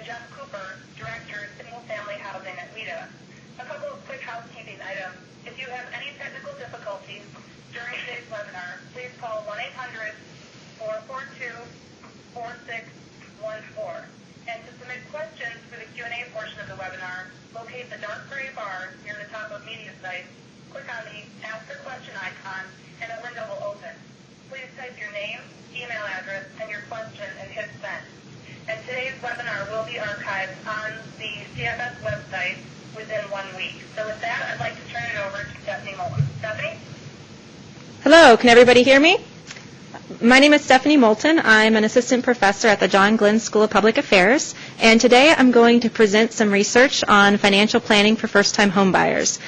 Jeff Cooper, Director of Single Family Housing at WIDA. A couple of quick housekeeping items. If you have any technical difficulties during today's webinar, please call 1-800-442-4614. And to submit questions for the Q&A portion of the webinar, locate the dark gray bar near the top of Media Sites, click on the Ask a Question icon, and a window will open. Please type your name, email address, and your question and hit send. And today's webinar will be archived on the CFS website within 1 week. So with that, I'd like to turn it over to Stephanie Moulton. Stephanie? Hello, can everybody hear me? My name is Stephanie Moulton. I'm an assistant professor at the John Glenn School of Public Affairs, and today I'm going to present some research on financial planning for first-time homebuyers.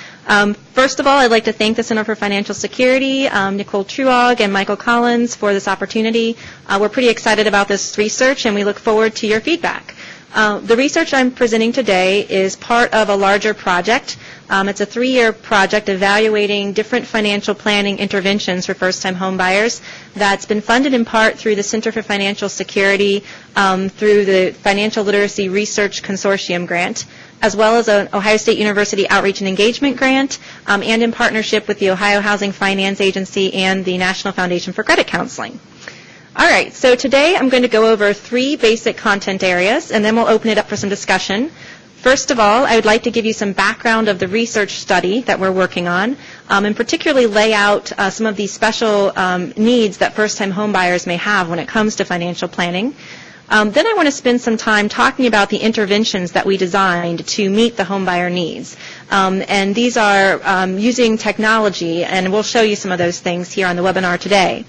First of all, I'd like to thank the Center for Financial Security, Nicole Truog and Michael Collins for this opportunity. We're pretty excited about this research, and we look forward to your feedback. The research I'm presenting today is part of a larger project. It's a 3-year project evaluating different financial planning interventions for first-time homebuyers that's been funded in part through the Center for Financial Security, through the Financial Literacy Research Consortium grant, as well as an Ohio State University Outreach and Engagement grant, and in partnership with the Ohio Housing Finance Agency and the National Foundation for Credit Counseling. All right, so today I'm going to go over 3 basic content areas, and then we'll open it up for some discussion. First of all, I would like to give you some background of the research study that we're working on, and particularly lay out some of these special needs that first-time homebuyers may have when it comes to financial planning. Then I want to spend some time talking about the interventions that we designed to meet the homebuyer needs. And these are using technology, and we'll show you some of those things here on the webinar today.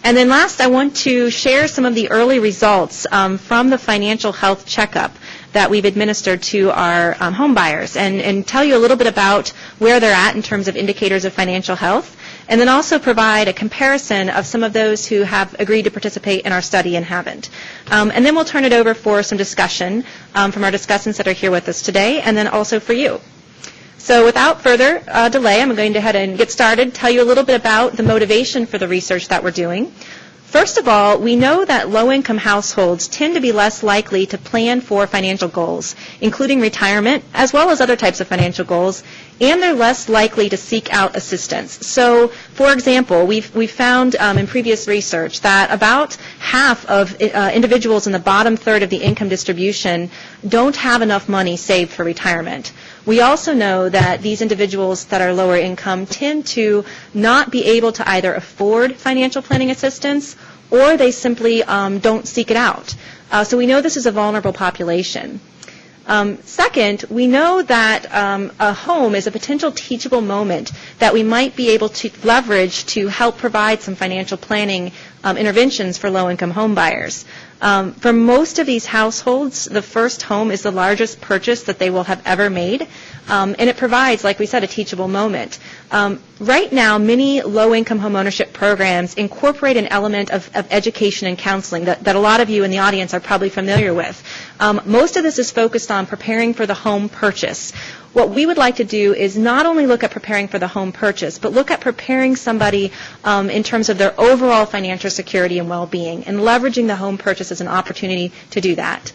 And then last, I want to share some of the early results from the financial health checkup that we've administered to our home buyers and tell you a little bit about where they're at in terms of indicators of financial health, and then also provide a comparison of some of those who have agreed to participate in our study and haven't. And then we'll turn it over for some discussion from our discussants that are here with us today, and then also for you. So without further delay, I'm going to go ahead and get started, tell you a little bit about the motivation for the research that we're doing. First of all, we know that low-income households tend to be less likely to plan for financial goals, including retirement, as well as other types of financial goals, and they're less likely to seek out assistance. So, for example, we've found in previous research that about half of individuals in the bottom third of the income distribution don't have enough money saved for retirement. We also know that these individuals that are lower income tend to not be able to either afford financial planning assistance or they simply don't seek it out. So we know this is a vulnerable population. Second, we know that a home is a potential teachable moment that we might be able to leverage to help provide some financial planning interventions for low-income home buyers. For most of these households, the first home is the largest purchase that they will have ever made, and it provides, like we said, a teachable moment. Right now, many low-income home ownership programs incorporate an element of education and counseling that a lot of you in the audience are probably familiar with. Most of this is focused on preparing for the home purchase. What we would like to do is not only look at preparing for the home purchase, but look at preparing somebody in terms of their overall financial security and well-being, and leveraging the home purchase as an opportunity to do that.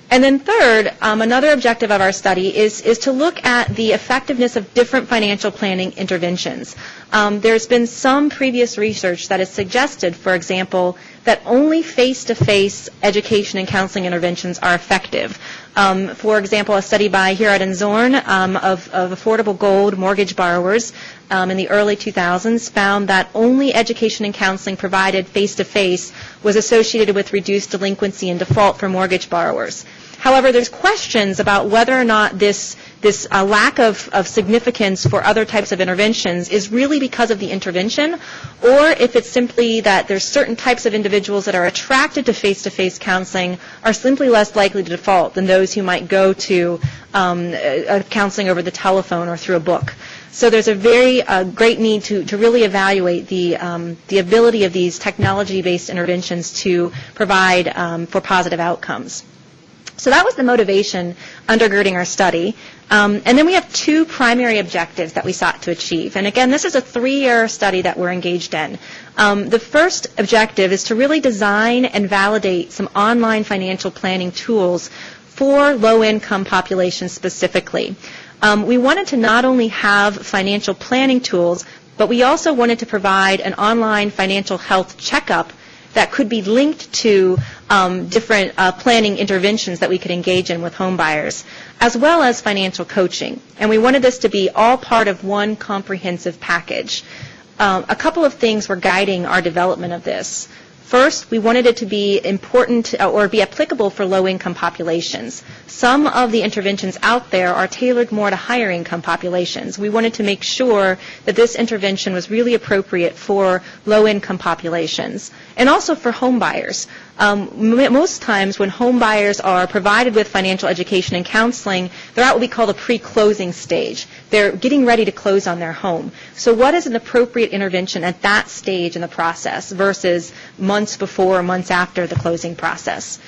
And then third, another objective of our study is to look at the effectiveness of different financial planning interventions. There's been some previous research that has suggested, for example, that only face-to-face education and counseling interventions are effective. For example, a study by Hirad and Zorn of affordable gold mortgage borrowers in the early 2000s found that only education and counseling provided face-to-face was associated with reduced delinquency and default for mortgage borrowers. However, there's questions about whether or not this lack of significance for other types of interventions is really because of the intervention, or if it's simply that there's certain types of individuals that are attracted to face-to-face counseling are simply less likely to default than those who might go to counseling over the telephone or through a book. So there's a very great need to really evaluate the ability of these technology-based interventions to provide for positive outcomes. So that was the motivation undergirding our study. And then we have 2 primary objectives that we sought to achieve. And again, this is a 3-year study that we're engaged in. The first objective is to really design and validate some online financial planning tools for low-income populations specifically. We wanted to not only have financial planning tools, but we also wanted to provide an online financial health checkup that could be linked to different planning interventions that we could engage in with home buyers, as well as financial coaching. And we wanted this to be all part of one comprehensive package. A couple of things were guiding our development of this. First, we wanted it to be important or be applicable for low-income populations. Some of the interventions out there are tailored more to higher-income populations. We wanted to make sure that this intervention was really appropriate for low-income populations and also for home buyers. Most times when home buyers are provided with financial education and counseling, they're at what we call the pre-closing stage. They're getting ready to close on their home. So what is an appropriate intervention at that stage in the process versus months before or months after the closing process?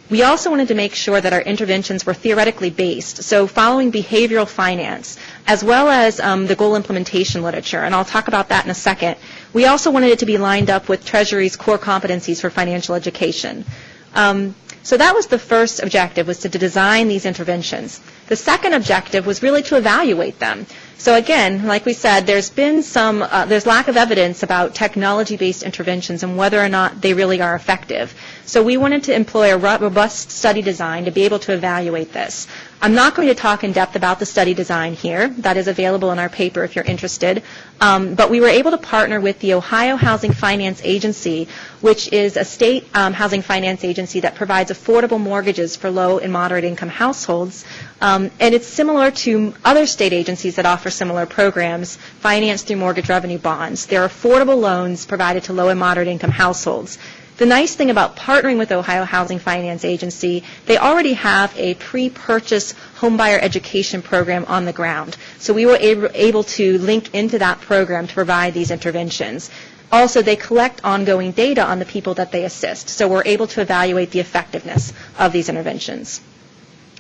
We also wanted to make sure that our interventions were theoretically based, so following behavioral finance, as well as the goal implementation literature, and I'll talk about that in a second. We also wanted it to be lined up with Treasury's core competencies for financial education. So that was the first objective, was to design these interventions. The second objective was really to evaluate them. So again, like we said, there's lack of evidence about technology-based interventions and whether or not they really are effective. So we wanted to employ a robust study design to be able to evaluate this. I'm not going to talk in depth about the study design here. That is available in our paper if you're interested. But we were able to partner with the Ohio Housing Finance Agency, which is a state housing finance agency that provides affordable mortgages for low and moderate income households. And it's similar to other state agencies that offer similar programs financed through mortgage revenue bonds. They're affordable loans provided to low and moderate income households. The nice thing about partnering with Ohio Housing Finance Agency, they already have a pre-purchase homebuyer education program on the ground. So we were able to link into that program to provide these interventions. Also, they collect ongoing data on the people that they assist. So we're able to evaluate the effectiveness of these interventions.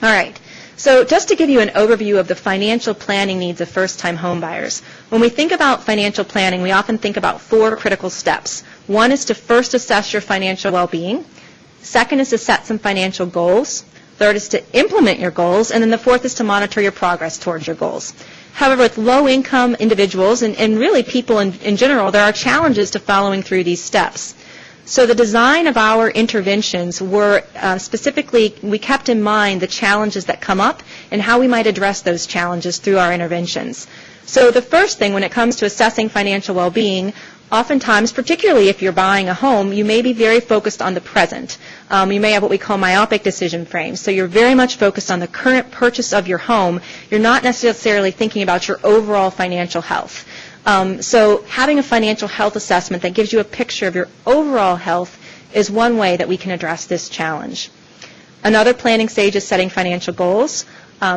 All right. So just to give you an overview of the financial planning needs of first-time homebuyers, when we think about financial planning, we often think about 4 critical steps. One is to first assess your financial well-being. Second is to set some financial goals. Third is to implement your goals. And then the fourth is to monitor your progress towards your goals. However, with low-income individuals and really people in general, there are challenges to following through these steps. So the design of our interventions were specifically, we kept in mind the challenges that come up and how we might address those challenges through our interventions. So the first thing when it comes to assessing financial well-being, oftentimes, particularly if you're buying a home, you may be very focused on the present. You may have what we call myopic decision frames. So you're very much focused on the current purchase of your home. You're not necessarily thinking about your overall financial health. So having a financial health assessment that gives you a picture of your overall health is one way that we can address this challenge. Another planning stage is setting financial goals.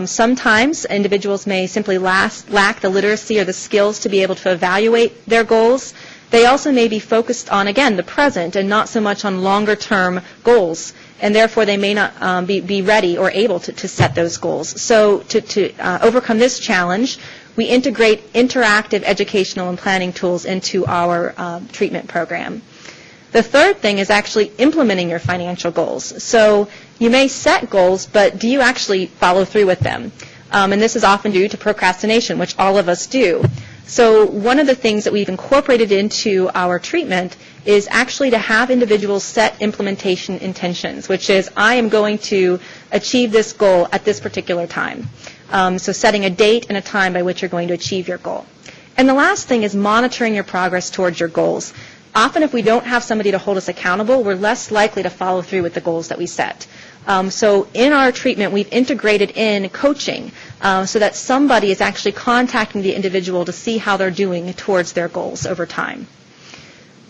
Sometimes individuals may simply lack the literacy or the skills to be able to evaluate their goals. They also may be focused on, again, the present and not so much on longer-term goals, and therefore they may not be ready or able to set those goals. So to overcome this challenge, we integrate interactive educational and planning tools into our treatment program. The third thing is actually implementing your financial goals. So you may set goals, but do you actually follow through with them? And this is often due to procrastination, which all of us do. So one of the things that we've incorporated into our treatment is actually to have individuals set implementation intentions, which is I am going to achieve this goal at this particular time. So setting a date and a time by which you're going to achieve your goal. And the last thing is monitoring your progress towards your goals. Often if we don't have somebody to hold us accountable, we're less likely to follow through with the goals that we set. So in our treatment, we've integrated in coaching so that somebody is actually contacting the individual to see how they're doing towards their goals over time.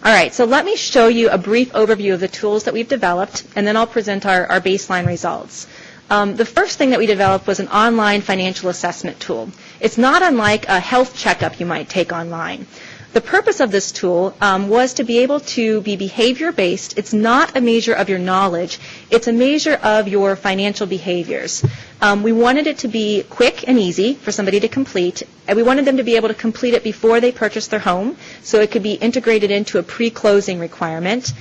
All right, so let me show you a brief overview of the tools that we've developed, and then I'll present our baseline results. The first thing that we developed was an online financial assessment tool. It's not unlike a health checkup you might take online. The purpose of this tool was to be able to be behavior-based. It's not a measure of your knowledge. It's a measure of your financial behaviors. We wanted it to be quick and easy for somebody to complete, and we wanted them to be able to complete it before they purchase their home, so it could be integrated into a pre-closing requirement.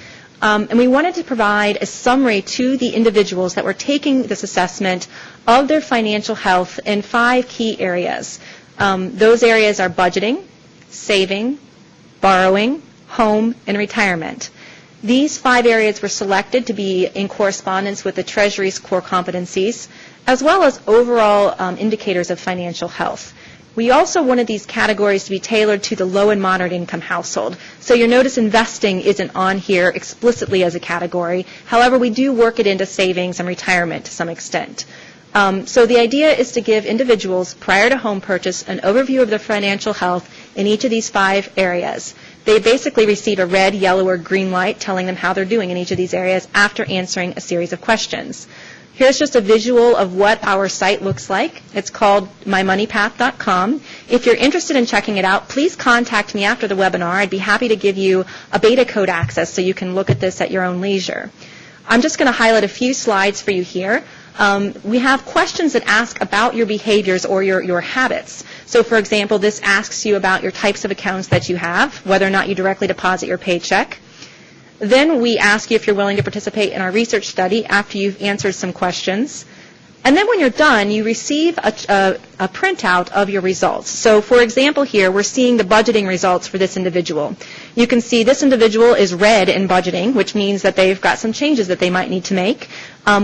And we wanted to provide a summary to the individuals that were taking this assessment of their financial health in 5 key areas. Those areas are budgeting, saving, borrowing, home, and retirement. These 5 areas were selected to be in correspondence with the Treasury's core competencies, as well as overall indicators of financial health. We also wanted these categories to be tailored to the low and moderate income household. So you'll notice investing isn't on here explicitly as a category. However, we do work it into savings and retirement to some extent. So the idea is to give individuals prior to home purchase an overview of their financial health in each of these 5 areas. They basically receive a red, yellow, or green light telling them how they're doing in each of these areas after answering a series of questions. Here's just a visual of what our site looks like. It's called mymoneypath.com. If you're interested in checking it out, please contact me after the webinar. I'd be happy to give you a beta code access so you can look at this at your own leisure. I'm just going to highlight a few slides for you here. We have questions that ask about your behaviors or your habits. So, for example, this asks you about your types of accounts that you have, whether or not you directly deposit your paycheck. Then we ask you if you're willing to participate in our research study after you've answered some questions. And then when you're done, you receive a printout of your results. So, for example, here we're seeing the budgeting results for this individual. You can see this individual is red in budgeting, which means that they've got some changes that they might need to make.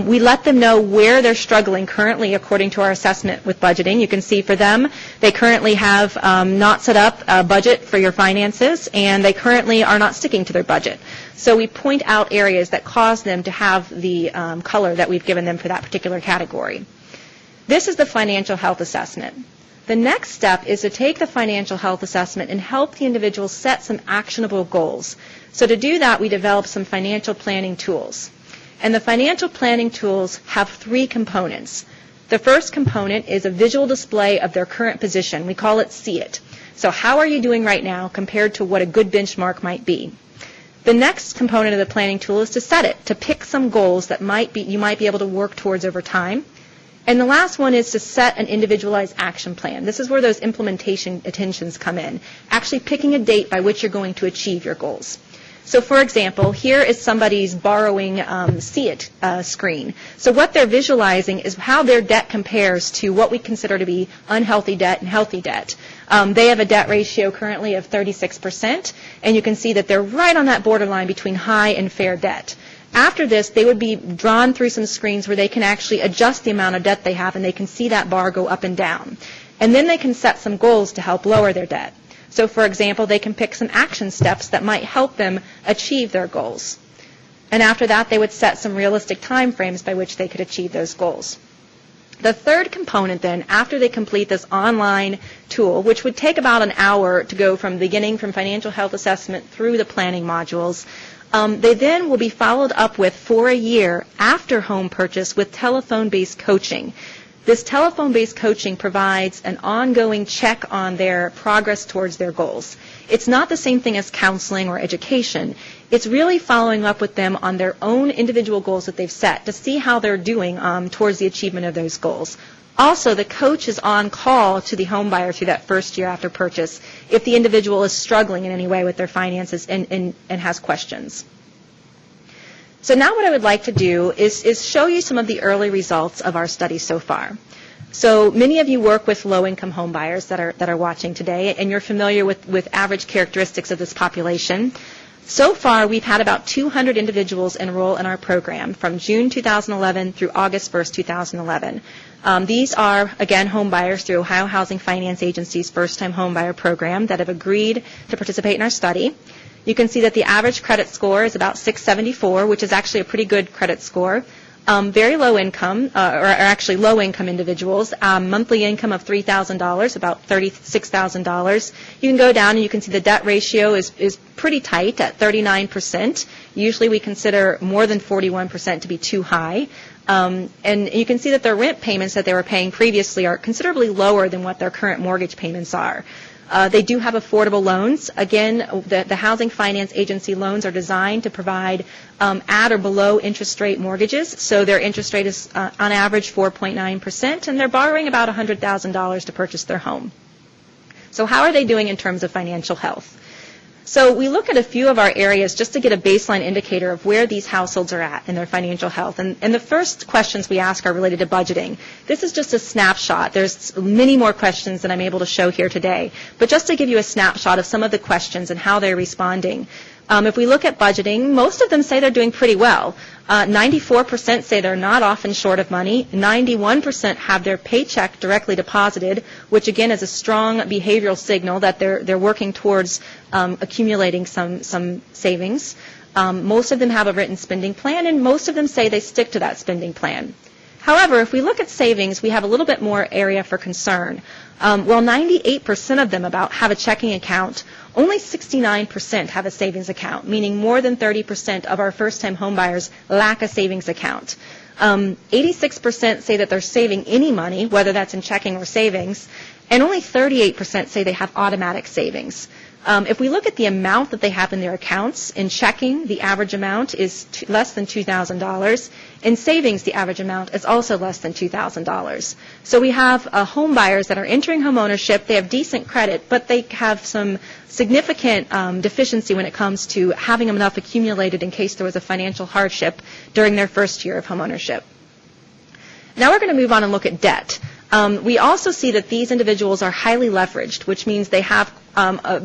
We let them know where they're struggling currently according to our assessment with budgeting. You can see for them, they currently have not set up a budget for your finances, and they currently are not sticking to their budget. So we point out areas that cause them to have the color that we've given them for that particular category. This is the financial health assessment. The next step is to take the financial health assessment and help the individual set some actionable goals. So to do that, we develop some financial planning tools. And the financial planning tools have 3 components. The first component is a visual display of their current position. We call it See It. So how are you doing right now compared to what a good benchmark might be? The next component of the planning tool is to set it, to pick some goals that you might be able to work towards over time. And the last one is to set an individualized action plan. This is where those implementation attentions come in, actually picking a date by which you're going to achieve your goals. So, for example, here is somebody's borrowing See It screen. So what they're visualizing is how their debt compares to what we consider to be unhealthy debt and healthy debt. They have a debt ratio currently of 36%, and you can see that they're right on that borderline between high and fair debt. After this, they would be drawn through some screens where they can actually adjust the amount of debt they have, and they can see that bar go up and down. And then they can set some goals to help lower their debt. So, for example, they can pick some action steps that might help them achieve their goals. And after that, they would set some realistic time frames by which they could achieve those goals. The third component then, after they complete this online tool, which would take about an hour to go from beginning from financial health assessment through the planning modules, they then will be followed up with for a year after home purchase with telephone-based coaching. This telephone-based coaching provides an ongoing check on their progress towards their goals. It's not the same thing as counseling or education. It's really following up with them on their own individual goals that they've set to see how they're doing towards the achievement of those goals. Also, the coach is on call to the home buyer through that first year after purchase if the individual is struggling in any way with their finances and has questions. So now what I would like to do is show you some of the early results of our study so far. So many of you work with low-income home buyers that are watching today, and you're familiar with average characteristics of this population. So far, we've had about 200 individuals enroll in our program from June 2011 through August 1st, 2011. These are, again, home buyers through Ohio Housing Finance Agency's first-time home buyer program that have agreed to participate in our study. You can see that the average credit score is about 674, which is actually a pretty good credit score. Very low income, or actually low income individuals, monthly income of $3,000, about $36,000. You can go down and you can see the debt ratio is pretty tight at 39%. Usually we consider more than 41% to be too high. And you can see that their rent payments that they were paying previously are considerably lower than what their current mortgage payments are. They do have affordable loans. Again, the Housing Finance Agency loans are designed to provide at or below interest rate mortgages. So their interest rate is on average 4.9%, and they're borrowing about $100,000 to purchase their home. So how are they doing in terms of financial health? So we look at a few of our areas just to get a baseline indicator of where these households are at in their financial health. And the first questions we ask are related to budgeting. This is just a snapshot. There's many more questions than I'm able to show here today. But just to give you a snapshot of some of the questions and how they're responding. If we look at budgeting, most of them say they're doing pretty well. 94% say they're not often short of money. 91% have their paycheck directly deposited, which again is a strong behavioral signal that they're working towards accumulating some savings. Most of them have a written spending plan, and most of them say they stick to that spending plan. However, if we look at savings, we have a little bit more area for concern. While 98% of them have a checking account, only 69% have a savings account, meaning more than 30% of our first-time homebuyers lack a savings account. 86% say that they're saving any money, whether that's in checking or savings, and only 38% say they have automatic savings. If we look at the amount that they have in their accounts, in checking, the average amount is less than $2,000. In savings, the average amount is also less than $2,000. So we have home buyers that are entering home ownership. They have decent credit, but they have some significant deficiency when it comes to having enough accumulated in case there was a financial hardship during their first year of home ownership. Now we're going to move on and look at debt. We also see that these individuals are highly leveraged, which means they have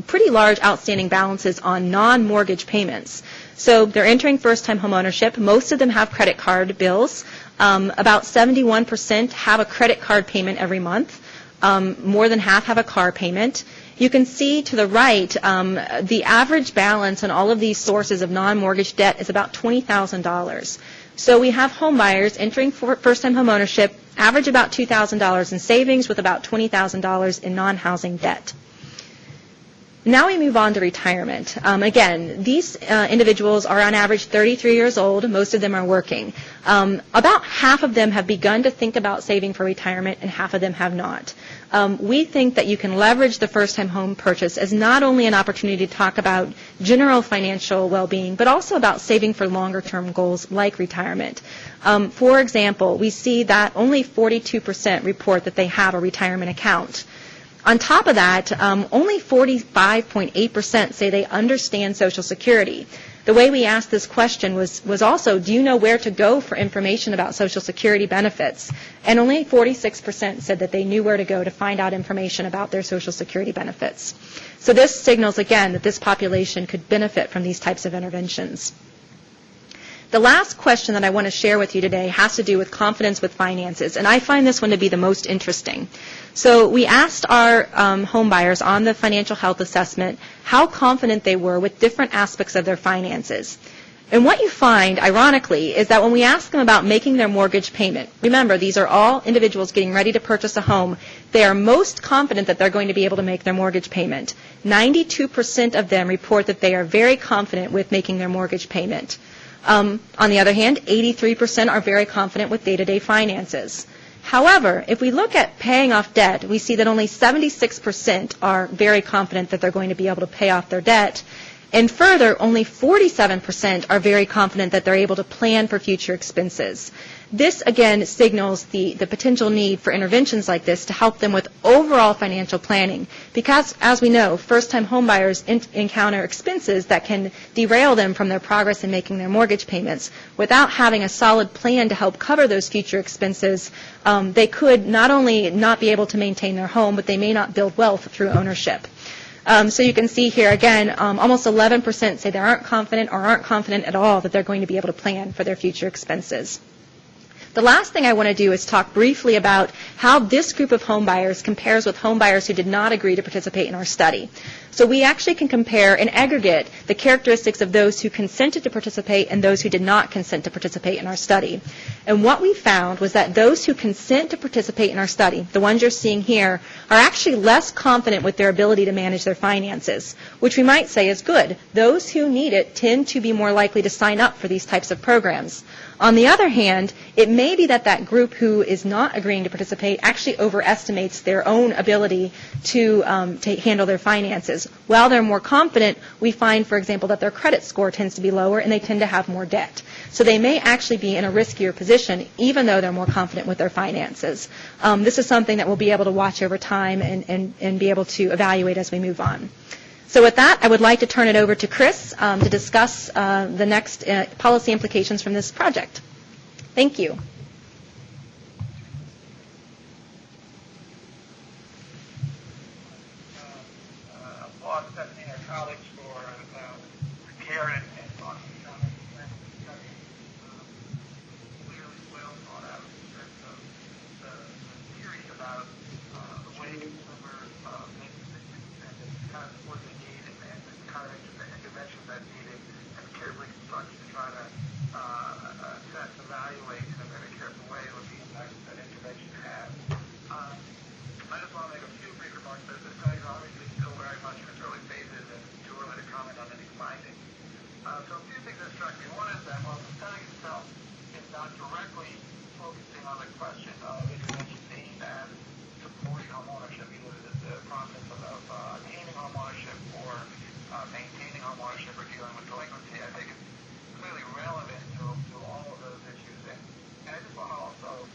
pretty large outstanding balances on non-mortgage payments. So they're entering first-time home ownership. Most of them have credit card bills. About 71% have a credit card payment every month. More than half have a car payment. You can see to the right, the average balance on all of these sources of non-mortgage debt is about $20,000. So we have home buyers entering first-time home ownership, average about $2,000 in savings with about $20,000 in non-housing debt. Now we move on to retirement. Again, these individuals are on average 33 years old. Most of them are working. About half of them have begun to think about saving for retirement, and half of them have not. We think that you can leverage the first-time home purchase as not only an opportunity to talk about general financial well-being, but also about saving for longer-term goals like retirement. For example, we see that only 42% report that they have a retirement account. On top of that, only 45.8% say they understand Social Security. The way we asked this question was also, do you know where to go for information about Social Security benefits? And only 46% said that they knew where to go to find out information about their Social Security benefits. So this signals, again, that this population could benefit from these types of interventions. The last question that I want to share with you today has to do with confidence with finances, and I find this one to be the most interesting. So we asked our home buyers on the financial health assessment how confident they were with different aspects of their finances. And what you find, ironically, is that when we ask them about making their mortgage payment, remember, these are all individuals getting ready to purchase a home, they are most confident that they're going to be able to make their mortgage payment. 92% of them report that they are very confident with making their mortgage payment. On the other hand, 83% are very confident with day-to-day finances. However, if we look at paying off debt, we see that only 76% are very confident that they're going to be able to pay off their debt. And further, only 47% are very confident that they're able to plan for future expenses. This, again, signals the potential need for interventions like this to help them with overall financial planning. Because, as we know, first-time homebuyers encounter expenses that can derail them from their progress in making their mortgage payments. Without having a solid plan to help cover those future expenses, they could not only not be able to maintain their home, but they may not build wealth through ownership. So you can see here, again, almost 11% say they aren't confident or aren't confident at all that they're going to be able to plan for their future expenses. The last thing I want to do is talk briefly about how this group of home buyers compares with home buyers who did not agree to participate in our study. So we actually can compare in aggregate the characteristics of those who consented to participate and those who did not consent to participate in our study. And what we found was that those who consent to participate in our study, the ones you're seeing here, are actually less confident with their ability to manage their finances, which we might say is good. Those who need it tend to be more likely to sign up for these types of programs. On the other hand, it may be that that group who is not agreeing to participate actually overestimates their own ability to handle their finances. While they're more confident, we find, for example, that their credit score tends to be lower and they tend to have more debt. So they may actually be in a riskier position even though they're more confident with their finances. This is something that we'll be able to watch over time and be able to evaluate as we move on. So with that, I would like to turn it over to Chris to discuss the next policy implications from this project. Thank you. Applaud Stephanie and her colleagues for care and thoughtful comments. Clearly well thought out in terms of the theory about the way consumers make decisions and the kind of support they need and the kind of interventions that needed and carefully constructed to try to assess, evaluate in a very careful way what the impact that intervention has. I just want to make a few brief remarks. This study is obviously still very much in its early phases and too early to comment on any findings. So a few things that struck me. One is that while the study itself is not directly focusing on the question of intervention aimed at supporting homeownership, either the process of attaining homeownership or maintaining homeownership or dealing with delinquency, I think it's clearly relevant to all of those issues. And I just want to also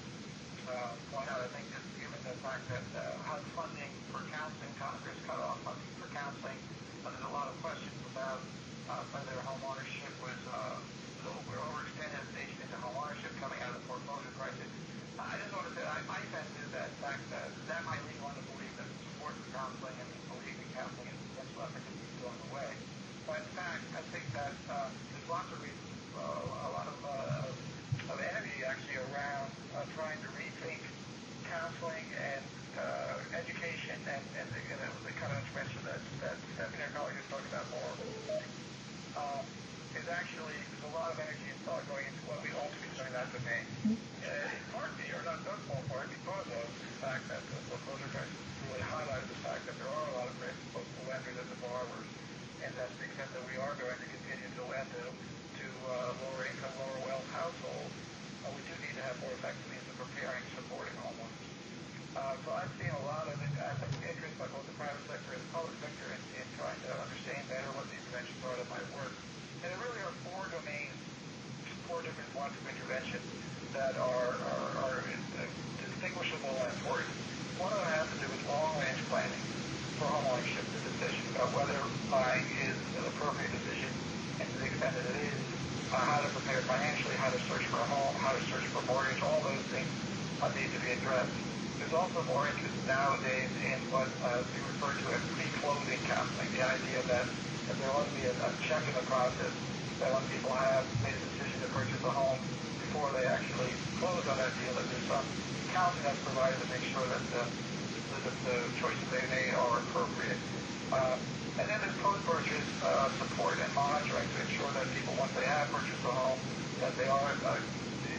point out, I think, just given the fact that HUD funding for counseling, Congress cut off funding for counseling, but there's a lot of questions about whether homeownership was, we're overextended as a nation into homeownership coming out of the foreclosure crisis. I just want to say, my sense is that, in fact, that might lead one to believe that support for counseling and believe in counseling and potential efficacy is going away. But in fact, I think that there's lots of reasons, a lot of energy actually around trying to rethink counseling and education and the kind of intervention that Stephanie and her colleagues talked about more is actually, there's a lot of energy and thought going into what we ought to be doing that domain. In part, or not small part, because of the fact that the foreclosure crisis really highlighted the fact that there are a lot of risks, both the lenders and the borrowers, and that's the extent that we are going to continue to lend to lower income, lower wealth households. We do need to have more effective means of preparing, supporting homeowners. So I've seen a lot of interest by both the private sector and the public sector in trying to understand better what the intervention part of might work. And there really are four domains, four different points of intervention that are distinguishable and important. One of them has to do with long-range planning for homeownership, the decision about whether buying is an appropriate decision, and to the extent that it is, how to prepare financially, how to search for a home, how to search for a mortgage, all those things need to be addressed. There's also more interest nowadays in what we refer to as pre-closing counseling, the idea that there ought to be a check in the process, that when people have made a decision to purchase a home before they actually close on that deal, that there's some counseling that's provided to make sure that the choices they made are appropriate. And then there's post-purchase support and monitoring to ensure that people, once they have purchased a home, that they are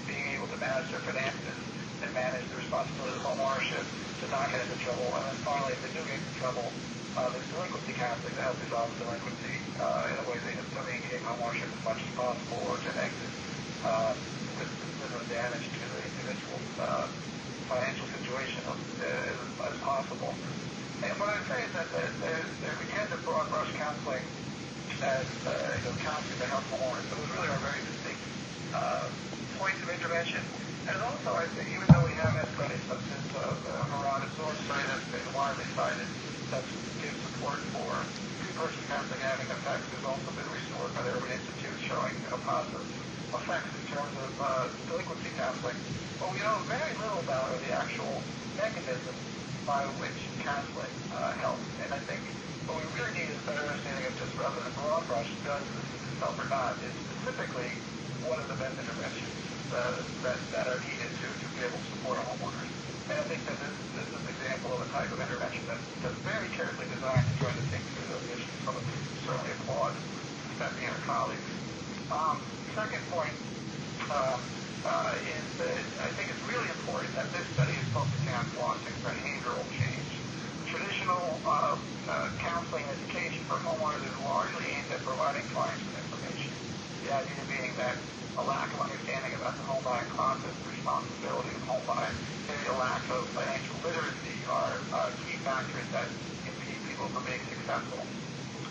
being able to manage their finances and manage the responsibility of home ownership to not get into trouble. And then finally, if they do get into trouble, there's delinquency counseling to help resolve delinquency in a way to maintain home ownership as much as possible or to exit with damage to the individual's financial situation as possible. And what I would say is that we tend to broad brush counseling as counseling to help homeowners. Those really are very distinct points of intervention. And also, I think, even though we have had studies such as the Harada source study that's been widely cited that gives support for pre-purchase counseling having effects, there's also been recent work by the Urban Institute showing positive effects in terms of delinquency counseling. What we know very little about are the actual mechanisms by which counseling helps. And I think what we really need is a better understanding of just rather than broad brush, does this help or not, is specifically what are the best interventions that are needed to be able to support homeowners. And I think that this is an example of a type of intervention that's very carefully designed to try to think through those issues. So I certainly applaud Stephanie and her colleagues. Second point is that I think it's really important that this study is focusing on fostering behavioral change. Traditional counseling education for homeowners is largely aimed at providing clients with information. The idea being that a lack of understanding about the home buying process, the responsibility of home buying, maybe a lack of financial literacy are key factors that impede people from being successful.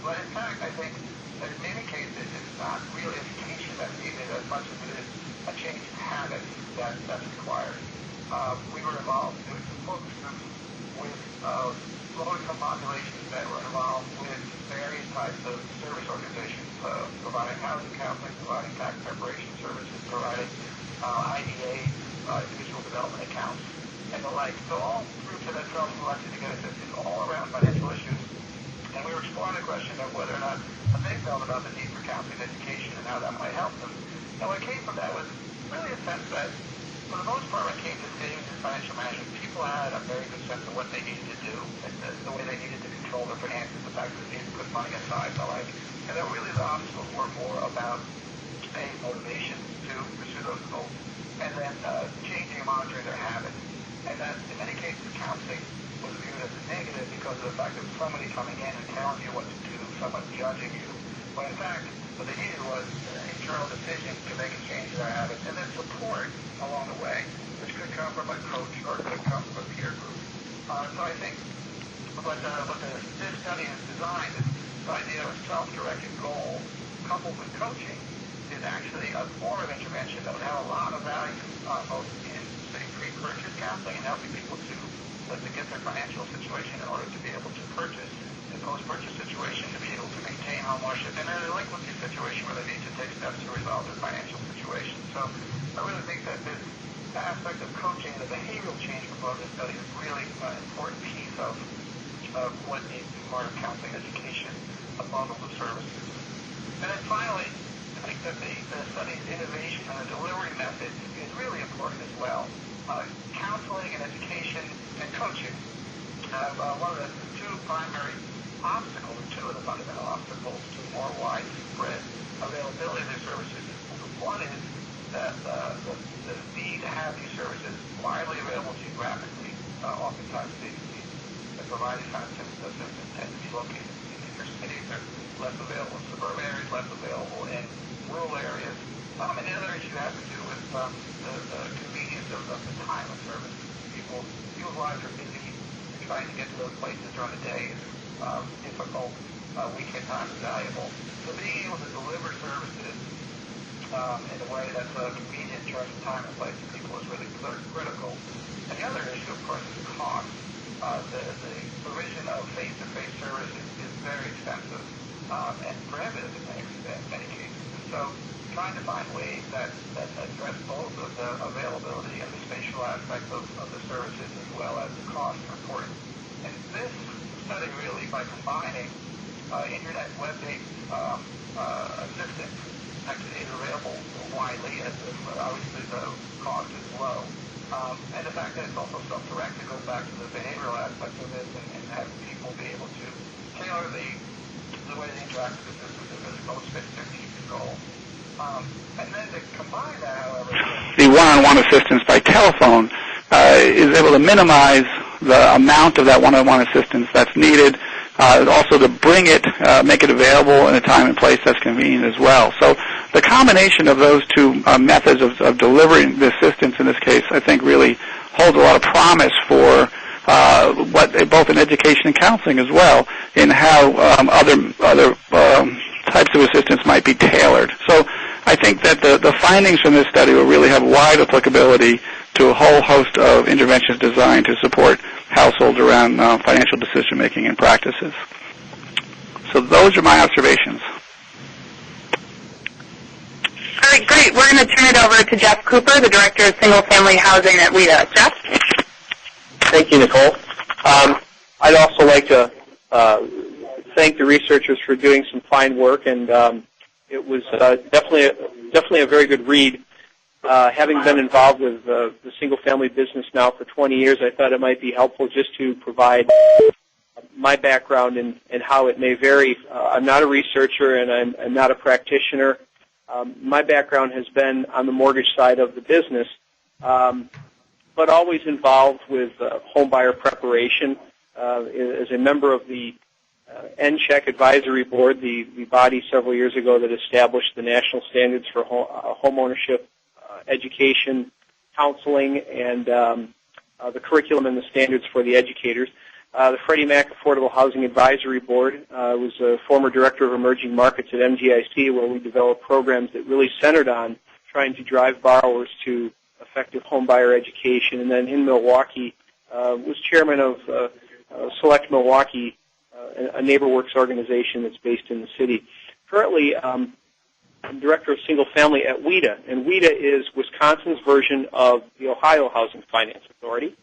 But in fact, I think that in many cases it's not real education that's needed as much as it is a change in habits that's required. We were involved in doing some focus groups with low-income populations that were involved with various types of service organizations, providing housing counseling, providing tax preparation services, providing IDA, individual development accounts, and the like. So all groups that had self-selected to get assistance all around financial issues. And we were exploring the question of whether or not they felt about the need for counseling education and how that might help them. And what came from that was really a sense that, for the most part, when it came to savings and financial management, people had a very good sense of what they needed to do, and the way they needed to control their finances, the fact that they needed to put money aside, and the like. And that really the obstacles were more about a motivation to pursue those goals, and then changing and monitoring their habits. And that, in many cases, counseling was viewed as a negative because of the fact that somebody coming in and telling you what to do, someone judging you. But in fact, what they needed was an internal decision to make a change in their habits, and then support along the way, which could come from a coach or could come from a peer group. So I think what this study has designed, this idea of a self-directed goal coupled with coaching, is actually a form of intervention that would have a lot of value, both in, say, pre-purchase counseling and helping people to get their financial situation in order to be able to purchase, in post-purchase situation to be able to maintain home ownership, and in a delinquency situation where they need to take steps to resolve their financial situation. So I really think that this aspect of coaching, the behavioral change component of the study, is really an important piece of what needs to be part of counseling education, a bundle of services. And then finally, I think that the study's innovation and the delivery method is really important as well. Counseling and education and coaching have one of the two primary obstacles, two of the fundamental obstacles to more widespread availability of these services. One is that the need to have these services widely available geographically. Oftentimes the provided kind of assistance tend to be located in inner cities. They're less available in suburban areas, less available in rural areas. And the other issue has to do with the convenience of the time of service. People's lives are busy, and trying to get to those places during the day is difficult. Weekend time is valuable. So being able to deliver services in a way that's convenient in terms of time and place to people is really critical. And the other issue, of course, is cost. The provision of face-to-face services is very expensive and prohibitive in many cases. And so trying to find ways that address both of the availability and the spatial aspect of the services as well as the cost are important. And this study really, by combining internet web-based assistance, actually is available widely, as obviously the cost is low. And the fact that it's also self-directed goes back to the behavioral aspect of this and having people be able to tailor the way they interact with the system as most fits their needs and goals. And then to combine that, however, the one-on-one assistance by telephone is able to minimize the amount of that one-on-one assistance that's needed, also to bring it, make it available in a time and place that's convenient as well. So the combination of those two methods of delivering the assistance in this case, I think, really holds a lot of promise for both in education and counseling as well, in how other types of assistance might be tailored. So I think that the findings from this study will really have wide applicability to a whole host of interventions designed to support households around financial decision-making and practices. So those are my observations. All right, great. We're going to turn it over to Jeff Cooper, the Director of Single Family Housing at WIDA. Jeff? Thank you, Nicole. I'd also like to thank the researchers for doing some fine work, and it was definitely a very good read. Having been involved with the single-family business now for 20 years, I thought it might be helpful just to provide my background and how it may vary. I'm not a researcher and I'm not a practitioner. My background has been on the mortgage side of the business, but always involved with home buyer preparation. As a member of the NCHEC Advisory Board, the body several years ago that established the national standards for home ownership education, counseling, and the curriculum and the standards for the educators. The Freddie Mac Affordable Housing Advisory Board was a former director of emerging markets at MGIC, where we developed programs that really centered on trying to drive borrowers to effective home buyer education. And then in Milwaukee, was chairman of Select Milwaukee, a NeighborWorks organization that's based in the city. Currently, I'm director of single family at WIDA, and WIDA is Wisconsin's version of the Ohio Housing Finance Authority.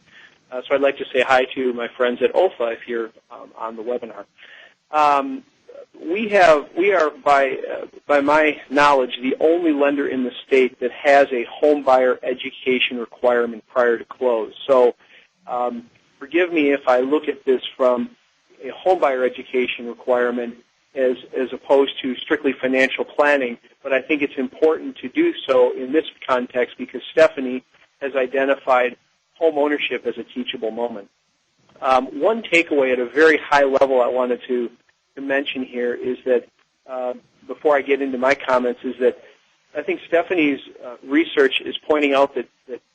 So I'd like to say hi to my friends at OFA if you're on the webinar. We are, by my knowledge, the only lender in the state that has a home buyer education requirement prior to close. So forgive me if I look at this from a home buyer education requirement as opposed to strictly financial planning, but I think it's important to do so in this context because Stephanie has identified home ownership as a teachable moment. One takeaway at a very high level I wanted to mention here is that, before I get into my comments, is that I think Stephanie's research is pointing out that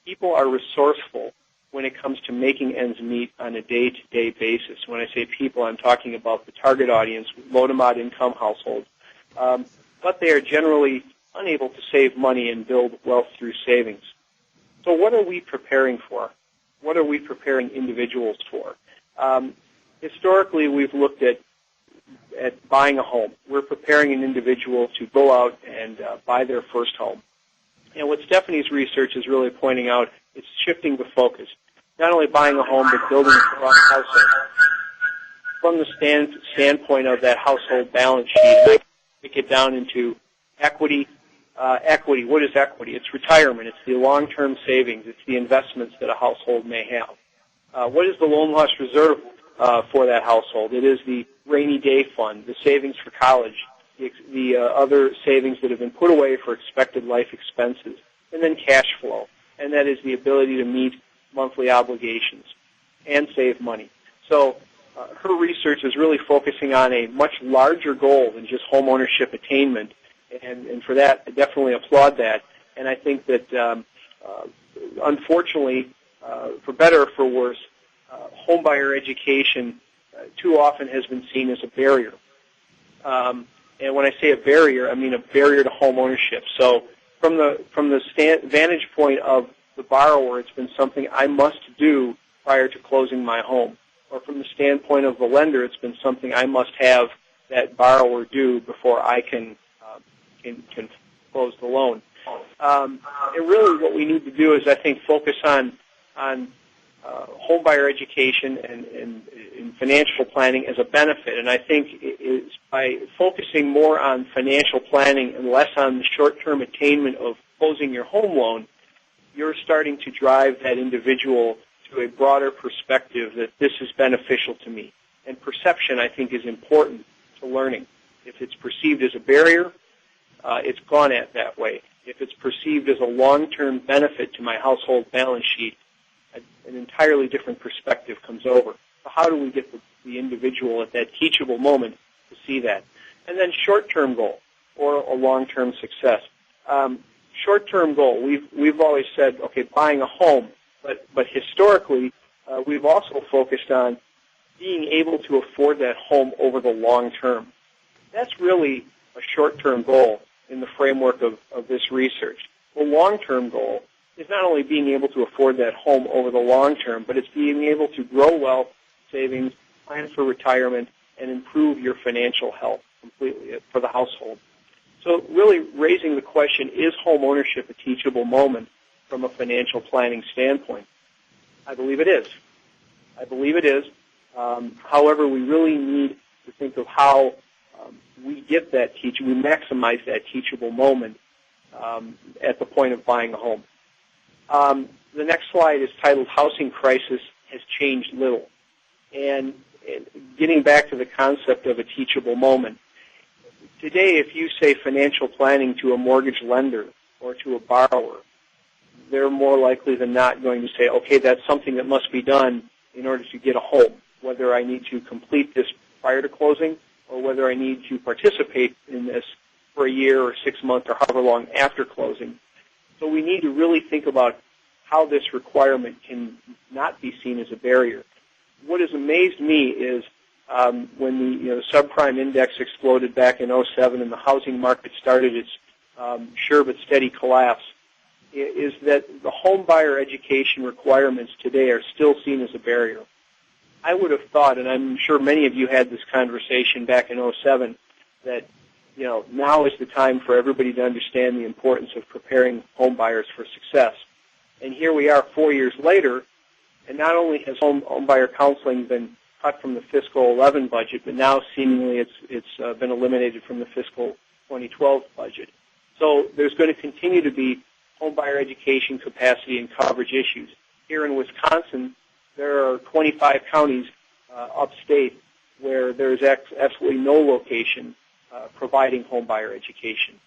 people are resourceful when it comes to making ends meet on a day-to-day basis. When I say people, I'm talking about the target audience, low to moderate income households. But they are generally unable to save money and build wealth through savings. So what are we preparing for? What are we preparing individuals for? Historically, we've looked at buying a home. We're preparing an individual to go out and buy their first home. And what Stephanie's research is really pointing out, it's shifting the focus. Not only buying a home, but building a strong household. From the standpoint of that household balance sheet, I break it down into equity. Equity, what is equity? It's retirement. It's the long-term savings. It's the investments that a household may have. What is the loan loss reserve for that household? It is the rainy day fund, the savings for college, the other savings that have been put away for expected life expenses, and then cash flow. And that is the ability to meet monthly obligations and save money. So her research is really focusing on a much larger goal than just home ownership attainment. And for that, I definitely applaud that. And I think that, unfortunately, for better or for worse, homebuyer education too often has been seen as a barrier. And when I say a barrier, I mean a barrier to home ownership. So from the vantage point of the borrower, it's been something I must do prior to closing my home. Or from the standpoint of the lender, it's been something I must have that borrower do before I can close the loan. And really what we need to do is, I think, focus on homebuyer education and financial planning as a benefit. And I think it's by focusing more on financial planning and less on the short-term attainment of closing your home loan, you're starting to drive that individual to a broader perspective that this is beneficial to me. And perception, I think, is important to learning. If it's perceived as a barrier, it's gone at that way. If it's perceived as a long-term benefit to my household balance sheet, an entirely different perspective comes over. So how do we get the individual at that teachable moment to see that? And then short-term goal or a long-term success. Short-term goal, we've always said, okay, buying a home, but historically we've also focused on being able to afford that home over the long term. That's really a short-term goal in the framework of this research. The long-term goal is not only being able to afford that home over the long term, but it's being able to grow wealth, savings, plan for retirement, and improve your financial health completely for the household. So really raising the question, is home ownership a teachable moment from a financial planning standpoint? I believe it is. However, we really need to think of how we get that we maximize that teachable moment at the point of buying a home. The next slide is titled Housing Crisis Has Changed Little. And getting back to the concept of a teachable moment, today if you say financial planning to a mortgage lender or to a borrower, they're more likely than not going to say, okay, that's something that must be done in order to get a home, whether I need to complete this prior to closing or whether I need to participate in this for a year or 6 months or however long after closing. So we need to really think about how this requirement can not be seen as a barrier. What has amazed me is when the subprime index exploded back in 2007 and the housing market started its sure but steady collapse, is that the home buyer education requirements today are still seen as a barrier. I would have thought, and I'm sure many of you had this conversation back in 2007, that now is the time for everybody to understand the importance of preparing home buyers for success. And here we are 4 years later, and not only has home buyer counseling been cut from the fiscal 11 budget, but now seemingly it's been eliminated from the fiscal 2012 budget. So there's going to continue to be home buyer education capacity and coverage issues. Here in Wisconsin, there are 25 counties upstate where there's absolutely no location providing home buyer education.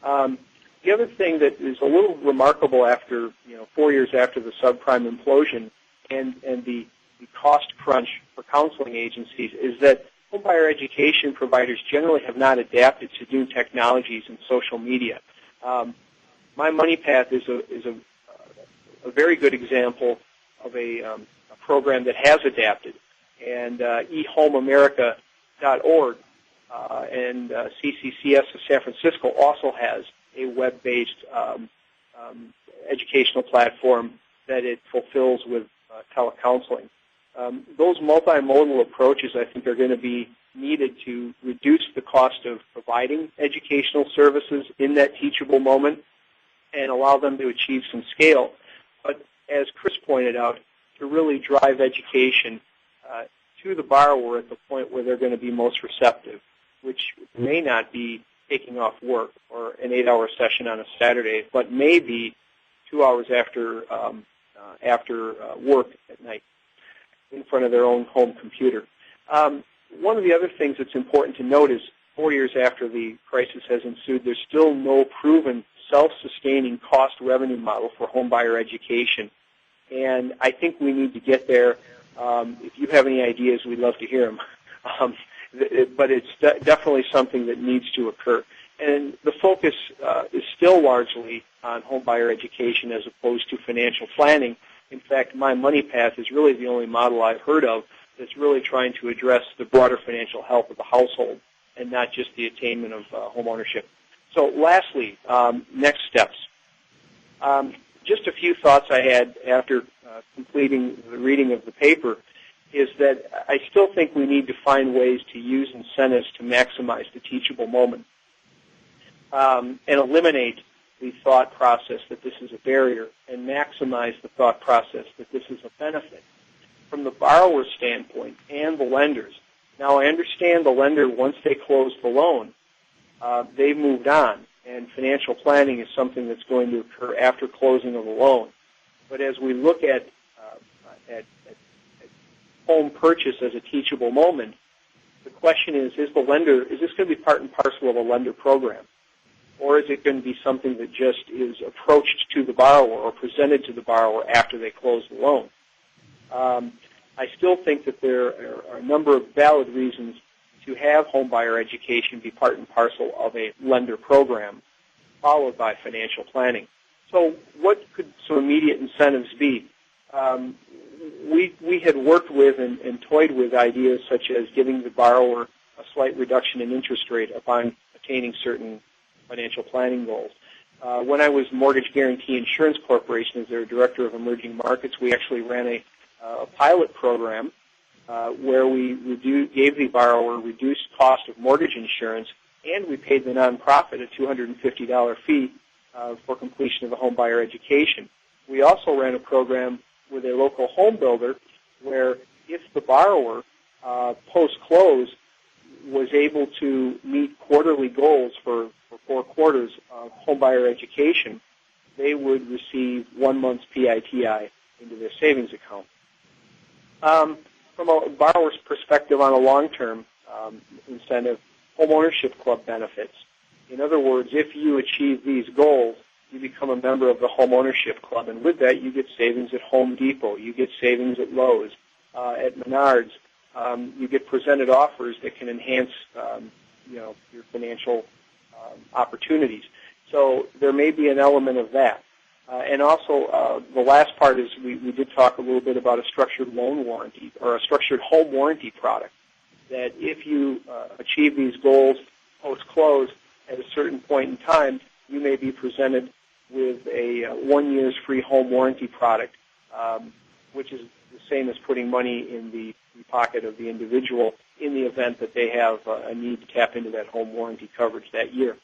The other thing that is a little remarkable after 4 years after the subprime implosion and the cost crunch for counseling agencies is that home buyer education providers generally have not adapted to new technologies and social media. My Money Path is a very good example of a program that has adapted, and eHomeAmerica.org and CCCS of San Francisco also has a web-based educational platform that it fulfills with telecounseling. Those multimodal approaches, I think, are going to be needed to reduce the cost of providing educational services in that teachable moment and allow them to achieve some scale. But as Chris pointed out, to really drive education to the borrower at the point where they're going to be most receptive, which may not be taking off work or an 8-hour session on a Saturday, but may be 2 hours after work at night in front of their own home computer. One of the other things that's important to note is 4 years after the crisis has ensued, there's still no proven self-sustaining cost revenue model for home buyer education. And I think we need to get there. If you have any ideas, we'd love to hear them. But it's definitely something that needs to occur. And the focus is still largely on home buyer education as opposed to financial planning. In fact, My Money Path is really the only model I've heard of that's really trying to address the broader financial health of the household and not just the attainment of home ownership. So lastly, next steps. Just a few thoughts I had after completing the reading of the paper is that I still think we need to find ways to use incentives to maximize the teachable moment and eliminate the thought process that this is a barrier and maximize the thought process that this is a benefit from the borrower's standpoint and the lender's. Now, I understand the lender, once they close the loan, they've moved on, and financial planning is something that's going to occur after closing of the loan. But as we look at home purchase as a teachable moment, the question is this going to be part and parcel of a lender program? Or is it going to be something that just is approached to the borrower or presented to the borrower after they close the loan? I still think that there are a number of valid reasons to have home buyer education be part and parcel of a lender program, followed by financial planning. So what could some immediate incentives be? We had worked with and toyed with ideas such as giving the borrower a slight reduction in interest rate upon attaining certain financial planning goals. When I was Mortgage Guarantee Insurance Corporation as their Director of Emerging Markets, we actually ran a pilot program where we gave the borrower reduced cost of mortgage insurance, and we paid the nonprofit a $250 fee for completion of the home buyer education. We also ran a program with a local home builder where if the borrower post-close was able to meet quarterly goals for 4 quarters of home buyer education, they would receive 1 month's PITI into their savings account. From a borrower's perspective on a long-term incentive, home ownership club benefits. In other words, if you achieve these goals, you become a member of the home ownership club, and with that, you get savings at Home Depot, you get savings at Lowe's, at Menards. You get presented offers that can enhance, your financial opportunities. So there may be an element of that. And also, the last part is we did talk a little bit about a structured loan warranty or a structured home warranty product, that if you achieve these goals post-close at a certain point in time, you may be presented with a 1 year's free home warranty product, which is the same as putting money in the pocket of the individual in the event that they have a need to tap into that home warranty coverage that year.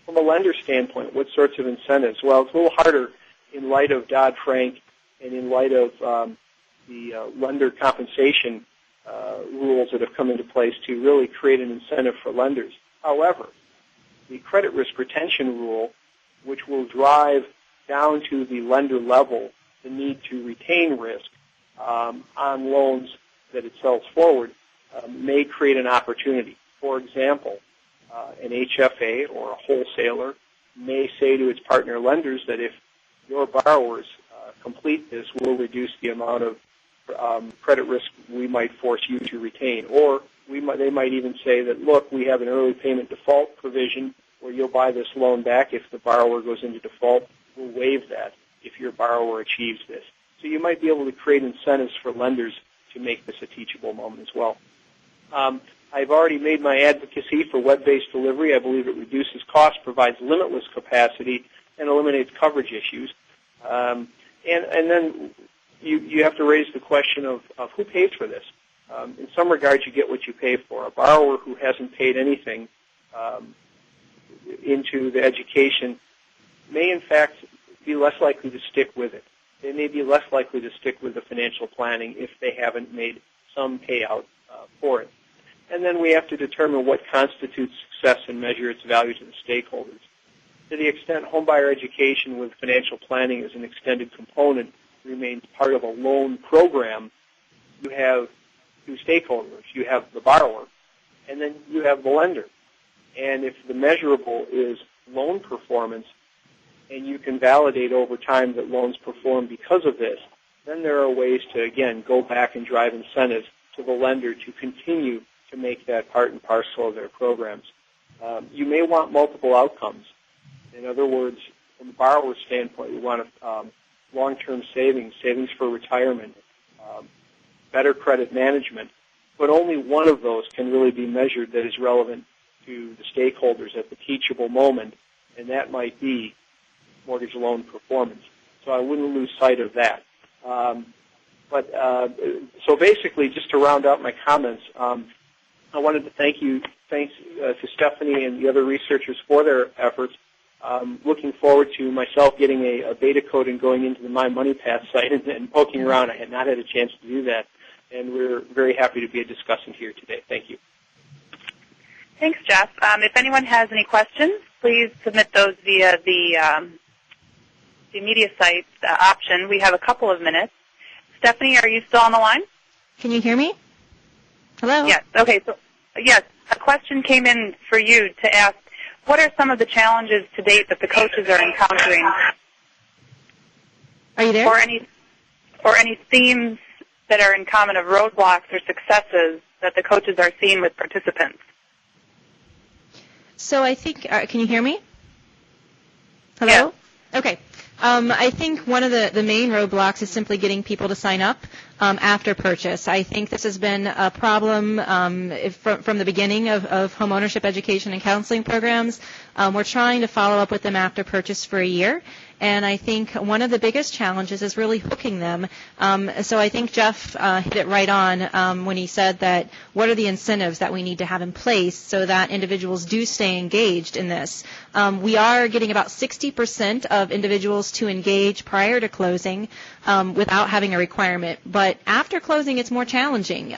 From a lender standpoint, what sorts of incentives? Well, it's a little harder in light of Dodd-Frank and in light of the lender compensation rules that have come into place to really create an incentive for lenders. However, the credit risk retention rule, which will drive down to the lender level the need to retain risk on loans that it sells forward, may create an opportunity. For example, an HFA or a wholesaler may say to its partner lenders that if your borrowers complete this, we'll reduce the amount of credit risk we might force you to retain. Or they might even say that, look, we have an early payment default provision where you'll buy this loan back if the borrower goes into default. We'll waive that if your borrower achieves this. So you might be able to create incentives for lenders to make this a teachable moment as well. I've already made my advocacy for web-based delivery. I believe it reduces costs, provides limitless capacity, and eliminates coverage issues. And then you have to raise the question of who pays for this. In some regards, you get what you pay for. A borrower who hasn't paid anything into the education may, in fact, be less likely to stick with it. They may be less likely to stick with the financial planning if they haven't made some payout for it. And then we have to determine what constitutes success and measure its value to the stakeholders. To the extent homebuyer education with financial planning as an extended component remains part of a loan program, you have two stakeholders. You have the borrower, and then you have the lender. And if the measurable is loan performance, and you can validate over time that loans perform because of this, then there are ways to, again, go back and drive incentives to the lender to continue to make that part and parcel of their programs. You may want multiple outcomes. In other words, from a borrower standpoint, we want long-term savings for retirement, better credit management, but only one of those can really be measured that is relevant to the stakeholders at the teachable moment, and that might be mortgage loan performance. So I wouldn't lose sight of that. So basically, just to round out my comments, I wanted to thanks to Stephanie and the other researchers for their efforts. Looking forward to myself getting a beta code and going into the My Money Path site and poking around. I had not had a chance to do that, and we're very happy to be a discussant here today. Thank you. Thanks, Jeff. If anyone has any questions, please submit those via the media site option. We have a couple of minutes. Stephanie, are you still on the line? Can you hear me? Hello? Yes. Okay. So, yes, a question came in for you to ask, what are some of the challenges to date that the coaches are encountering? Are you there? Or any themes that are in common of roadblocks or successes that the coaches are seeing with participants? So I think, can you hear me? Hello? Yes. Okay. I think one of the main roadblocks is simply getting people to sign up after purchase. I think this has been a problem from the beginning of home ownership education and counseling programs. We're trying to follow up with them after purchase for a year. And I think one of the biggest challenges is really hooking them. So I think Jeff hit it right on when he said that what are the incentives that we need to have in place so that individuals do stay engaged in this. We are getting about 60% of individuals to engage prior to closing without having a requirement. But after closing, it's more challenging.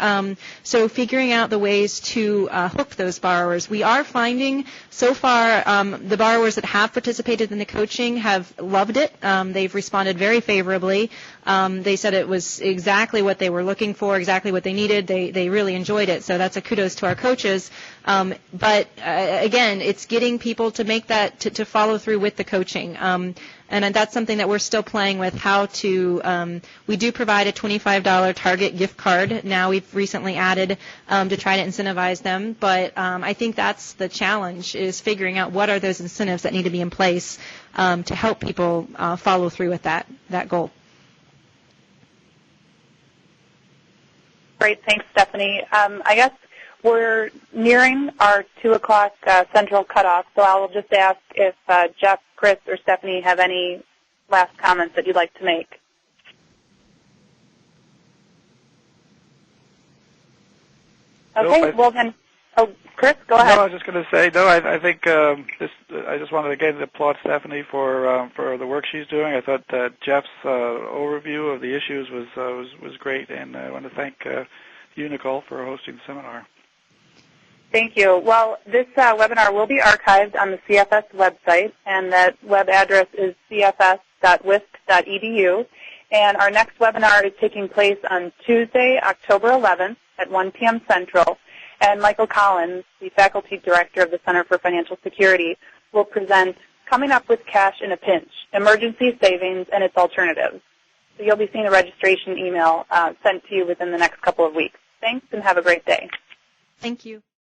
So figuring out the ways to hook those borrowers. We are finding so far the borrowers that have participated in the coaching have loved it. They've responded very favorably. They said it was exactly what they were looking for, exactly what they needed. They really enjoyed it. So that's a kudos to our coaches. But again, it's getting people to make that, to follow through with the coaching. And that's something that we're still playing with, how to, we do provide a $25 Target gift card. Now we've recently added to try to incentivize them. But I think that's the challenge, is figuring out what are those incentives that need to be in place to help people follow through with that goal. Great. Thanks, Stephanie. I guess We're nearing our 2 o'clock central cutoff, so I'll just ask if Jeff, Chris, or Stephanie have any last comments that you'd like to make. Okay, well then, Chris, go ahead. No, I was just going to say, I think I just wanted again to applaud Stephanie for the work she's doing. I thought Jeff's overview of the issues was great, and I want to thank you, Nicole, for hosting the seminar. Thank you. Well, this webinar will be archived on the CFS website, and that web address is cfs.wisc.edu. And our next webinar is taking place on Tuesday, October 11th at 1 p.m. Central. And Michael Collins, the Faculty Director of the Center for Financial Security, will present Coming Up with Cash in a Pinch, Emergency Savings and Its Alternatives. So you'll be seeing a registration email sent to you within the next couple of weeks. Thanks, and have a great day. Thank you.